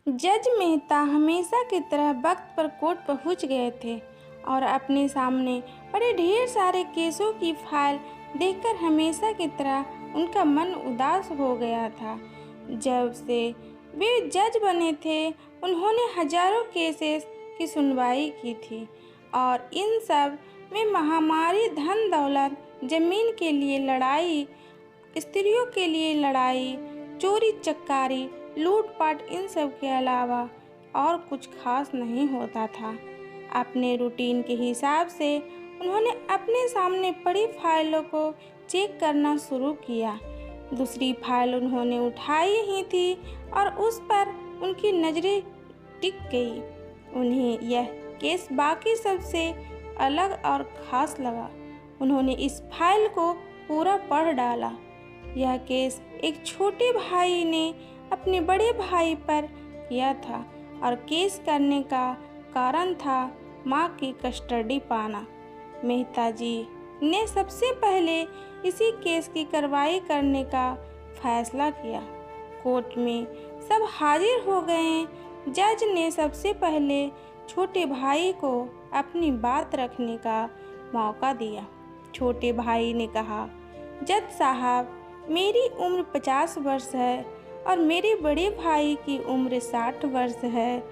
जज मेहता हमेशा की तरह वक्त पर कोर्ट पहुंच गए थे और अपने सामने पड़े ढेर सारे केसों की फाइल देखकर हमेशा की तरह उनका मन उदास हो गया था। जब से वे जज बने थे, उन्होंने हजारों केसेस की सुनवाई की थी और इन सब में महामारी, धन दौलत, जमीन के लिए लड़ाई, स्त्रियों के लिए लड़ाई, चोरी चकारी, लूटपाट, इन सब के अलावा और कुछ खास नहीं होता था। अपने रूटीन के हिसाब से उन्होंने अपने सामने पड़ी फाइलों को चेक करना शुरू किया। दूसरी फाइल उन्होंने उठाई ही थी और उस पर उनकी नज़रें टिक गई। उन्हें यह केस बाकी सबसे अलग और ख़ास लगा। उन्होंने इस फाइल को पूरा पढ़ डाला। यह केस एक छोटे भाई ने अपने बड़े भाई पर किया था और केस करने का कारण था मां की कस्टडी पाना। मेहता जी ने सबसे पहले इसी केस की कार्रवाई करने का फैसला किया। कोर्ट में सब हाजिर हो गए। जज ने सबसे पहले छोटे भाई को अपनी बात रखने का मौका दिया। छोटे भाई ने कहा, जज साहब, मेरी उम्र 50 वर्ष है और मेरे बड़े भाई की उम्र 60 वर्ष है।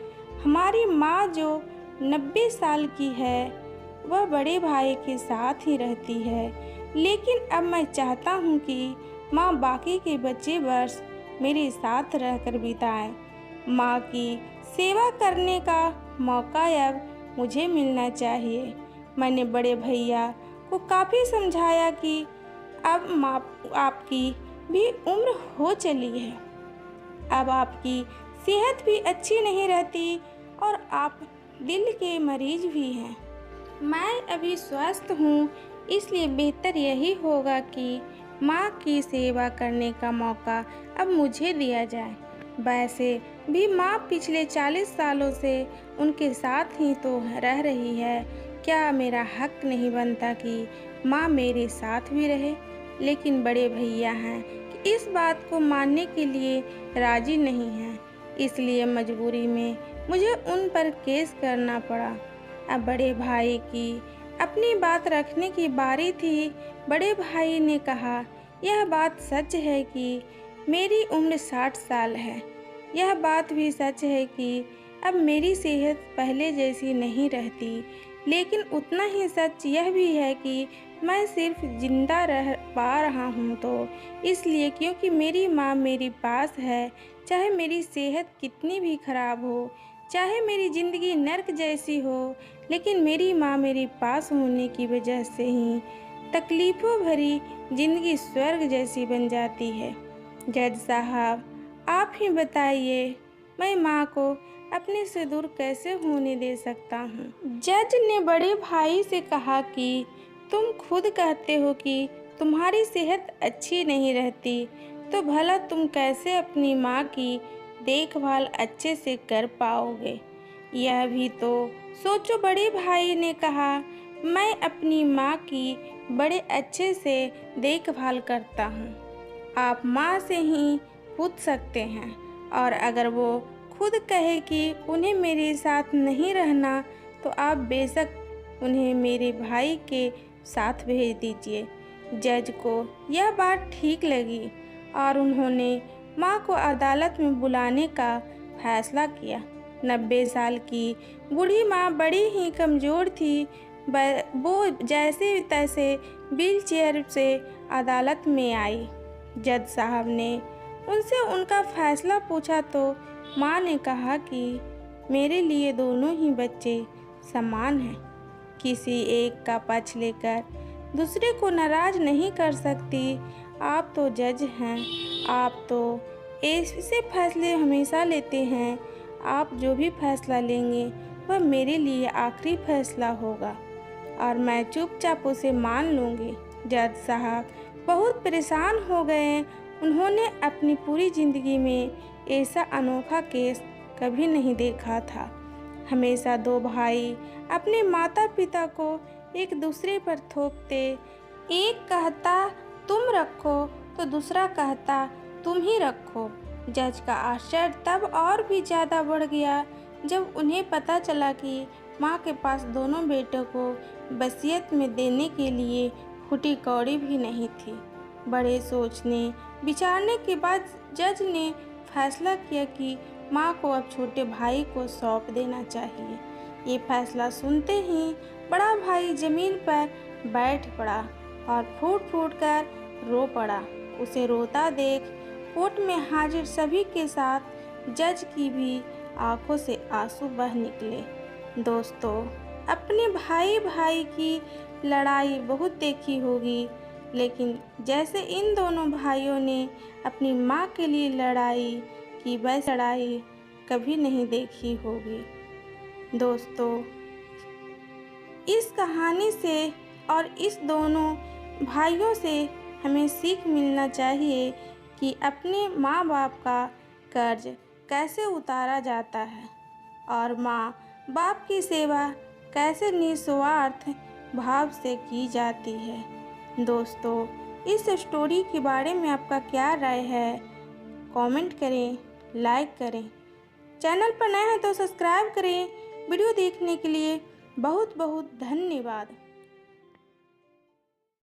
हमारी माँ जो 90 साल की है, वह बड़े भाई के साथ ही रहती है, लेकिन अब मैं चाहता हूँ कि माँ बाकी के बचे वर्ष मेरे साथ रहकर बिताएं। माँ की सेवा करने का मौका अब मुझे मिलना चाहिए। मैंने बड़े भैया को काफ़ी समझाया कि अब माँ आपकी भी उम्र हो चली है, अब आपकी सेहत भी अच्छी नहीं रहती और आप दिल के मरीज भी हैं। मैं अभी स्वस्थ हूँ, इसलिए बेहतर यही होगा कि माँ की सेवा करने का मौका अब मुझे दिया जाए। वैसे भी माँ पिछले 40 सालों से उनके साथ ही तो रह रही है। क्या मेरा हक नहीं बनता कि माँ मेरे साथ भी रहे? लेकिन बड़े भैया हैं कि इस बात को मानने के लिए राजी नहीं हैं, इसलिए मजबूरी में मुझे उन पर केस करना पड़ा। अब बड़े भाई की अपनी बात रखने की बारी थी। बड़े भाई ने कहा, यह बात सच है कि मेरी उम्र 60 साल है। यह बात भी सच है कि अब मेरी सेहत पहले जैसी नहीं रहती, लेकिन उतना ही सच यह भी है कि मैं सिर्फ जिंदा रह पा रहा हूँ तो इसलिए क्योंकि मेरी माँ मेरे पास है। चाहे मेरी सेहत कितनी भी खराब हो, चाहे मेरी ज़िंदगी नर्क जैसी हो, लेकिन मेरी माँ मेरे पास होने की वजह से ही तकलीफ़ों भरी ज़िंदगी स्वर्ग जैसी बन जाती है। जज साहब, आप ही बताइए, मैं माँ को अपने से दूर कैसे होने दे सकता हूँ? जज ने बड़े भाई से कहा कि तुम खुद कहते हो कि तुम्हारी सेहत अच्छी नहीं रहती, तो भला तुम कैसे अपनी माँ की देखभाल अच्छे से कर पाओगे? यह भी तो सोचो। बड़े भाई ने कहा, मैं अपनी माँ की बड़े अच्छे से देखभाल करता हूँ। आप माँ से ही पूछ सकते हैं, और अगर वो खुद कहे कि उन्हें मेरे साथ नहीं रहना, तो आप बेशक उन्हें मेरे भाई के साथ भेज दीजिए। जज को यह बात ठीक लगी और उन्होंने माँ को अदालत में बुलाने का फैसला किया। 90 साल की बूढ़ी माँ बड़ी ही कमज़ोर थी। वो जैसे तैसे व्हील चेयर से अदालत में आई। जज साहब ने उनसे उनका फैसला पूछा तो माँ ने कहा कि मेरे लिए दोनों ही बच्चे समान हैं। किसी एक का पक्ष लेकर दूसरे को नाराज़ नहीं कर सकती। आप तो जज हैं, आप तो ऐसे फैसले हमेशा लेते हैं। आप जो भी फैसला लेंगे वह मेरे लिए आखिरी फैसला होगा और मैं चुपचाप उसे मान लूँगी। जज साहब बहुत परेशान हो गए। उन्होंने अपनी पूरी ज़िंदगी में ऐसा अनोखा केस कभी नहीं देखा था। हमेशा दो भाई अपने माता पिता को एक दूसरे पर थोपते। एक कहता तुम रखो तो दूसरा कहता तुम ही रखो। जज का आश्चर्य तब और भी ज़्यादा बढ़ गया जब उन्हें पता चला कि माँ के पास दोनों बेटों को वसीयत में देने के लिए फूटी कौड़ी भी नहीं थी। बड़े सोचने विचारने के बाद जज ने फैसला किया कि माँ को अब छोटे भाई को सौंप देना चाहिए। ये फैसला सुनते ही बड़ा भाई जमीन पर बैठ पड़ा और फूट फूट कर रो पड़ा। उसे रोता देख कोर्ट में हाजिर सभी के साथ जज की भी आंखों से आंसू बह निकले। दोस्तों, अपने भाई भाई की लड़ाई बहुत देखी होगी, लेकिन जैसे इन दोनों भाइयों ने अपनी माँ के लिए लड़ाई की वैसी लड़ाई कभी नहीं देखी होगी। दोस्तों, इस कहानी से और इस दोनों भाइयों से हमें सीख मिलना चाहिए कि अपने माँ बाप का कर्ज कैसे उतारा जाता है और माँ बाप की सेवा कैसे निस्वार्थ भाव से की जाती है। दोस्तों, इस स्टोरी के बारे में आपका क्या राय है? कमेंट करें, लाइक करें। चैनल पर नए हैं तो सब्सक्राइब करें। वीडियो देखने के लिए बहुत बहुत धन्यवाद।